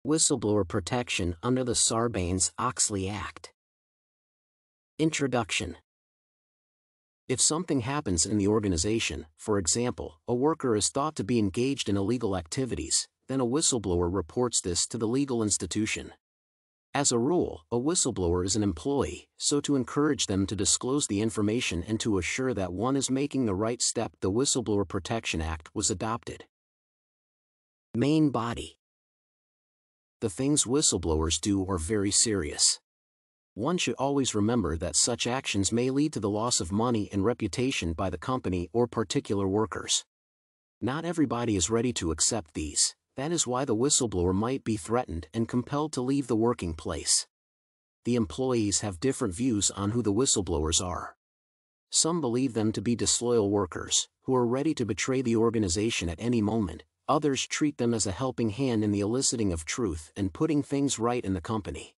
Whistleblower protection under the Sarbanes-Oxley Act. Introduction. If something happens in the organization, for example, a worker is thought to be engaged in illegal activities, then a whistleblower reports this to the legal institution. As a rule, a whistleblower is an employee, so to encourage them to disclose the information and to assure that one is making the right step, the Whistleblower Protection Act was adopted. Main body. The things whistleblowers do are very serious. One should always remember that such actions may lead to the loss of money and reputation by the company or particular workers. Not everybody is ready to accept these. That is why the whistleblower might be threatened and compelled to leave the working place. The employees have different views on who the whistleblowers are. Some believe them to be disloyal workers, who are ready to betray the organization at any moment. Others treat them as a helping hand in the eliciting of truth and putting things right in the company.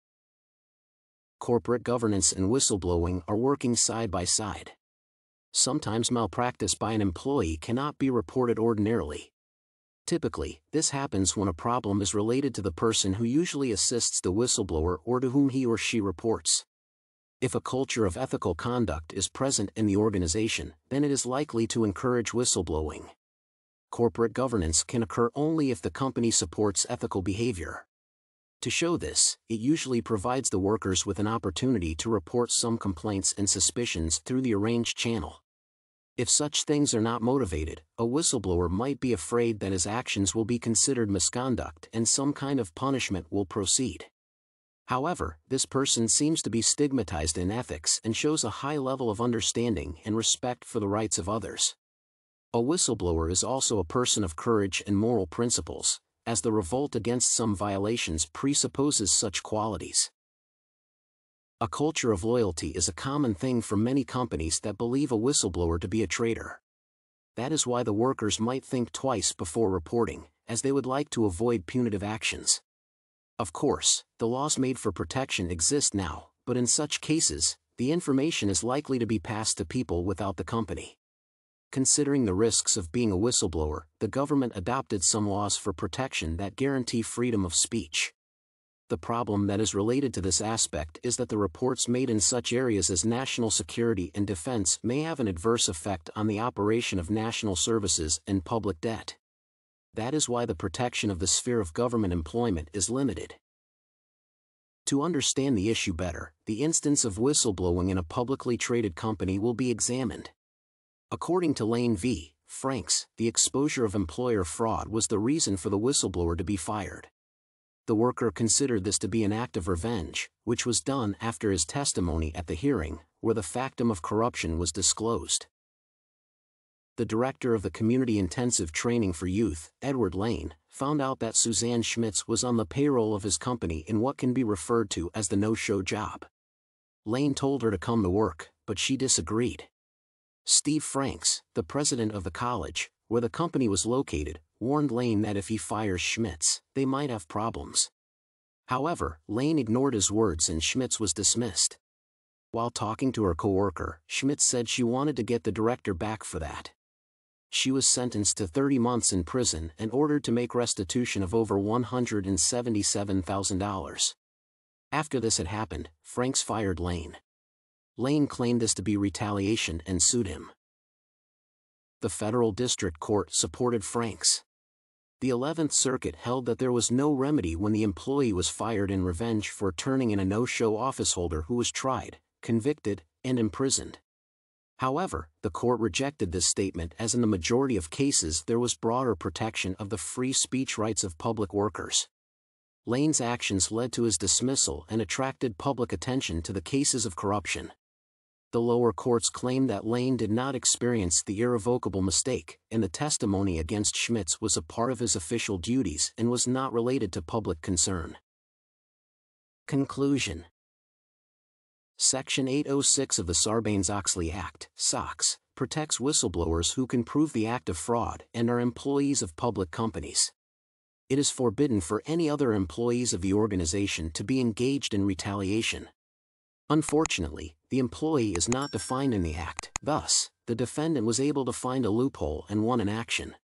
Corporate governance and whistleblowing are working side by side. Sometimes malpractice by an employee cannot be reported ordinarily. Typically, this happens when a problem is related to the person who usually assists the whistleblower or to whom he or she reports. If a culture of ethical conduct is present in the organization, then it is likely to encourage whistleblowing. Corporate governance can occur only if the company supports ethical behavior. To show this, it usually provides the workers with an opportunity to report some complaints and suspicions through the arranged channel. If such things are not motivated, a whistleblower might be afraid that his actions will be considered misconduct and some kind of punishment will proceed. However, this person seems to be stigmatized in ethics and shows a high level of understanding and respect for the rights of others. A whistleblower is also a person of courage and moral principles, as the revolt against some violations presupposes such qualities. A culture of loyalty is a common thing for many companies that believe a whistleblower to be a traitor. That is why the workers might think twice before reporting, as they would like to avoid punitive actions. Of course, the laws made for protection exist now, but in such cases, the information is likely to be passed to people without the company. Considering the risks of being a whistleblower, the government adopted some laws for protection that guarantee freedom of speech. The problem that is related to this aspect is that the reports made in such areas as national security and defense may have an adverse effect on the operation of national services and public debt. That is why the protection of the sphere of government employment is limited. To understand the issue better, the instance of whistleblowing in a publicly traded company will be examined. According to Lane v. Franks, the exposure of employer fraud was the reason for the whistleblower to be fired. The worker considered this to be an act of revenge, which was done after his testimony at the hearing, where the factum of corruption was disclosed. The director of the Community Intensive Training for Youth, Edward Lane, found out that Suzanne Schmitz was on the payroll of his company in what can be referred to as the no-show job. Lane told her to come to work, but she disagreed. Steve Franks, the president of the college, where the company was located, warned Lane that if he fires Schmitz, they might have problems. However, Lane ignored his words and Schmitz was dismissed. While talking to her coworker, Schmitz said she wanted to get the director back for that. She was sentenced to 30 months in prison and ordered to make restitution of over $177,000. After this had happened, Franks fired Lane. Lane claimed this to be retaliation and sued him. The federal district court supported Franks. The 11th Circuit held that there was no remedy when the employee was fired in revenge for turning in a no-show officeholder who was tried, convicted, and imprisoned. However, the court rejected this statement as in the majority of cases there was broader protection of the free speech rights of public workers. Lane's actions led to his dismissal and attracted public attention to the cases of corruption. The lower courts claimed that Lane did not experience the irrevocable mistake, and the testimony against Schmitz was a part of his official duties and was not related to public concern. Conclusion. Section 806 of the Sarbanes-Oxley Act, SOX, protects whistleblowers who can prove the act of fraud and are employees of public companies. It is forbidden for any other employees of the organization to be engaged in retaliation. Unfortunately, the employee is not defined in the Act. Thus, the defendant was able to find a loophole and won an action.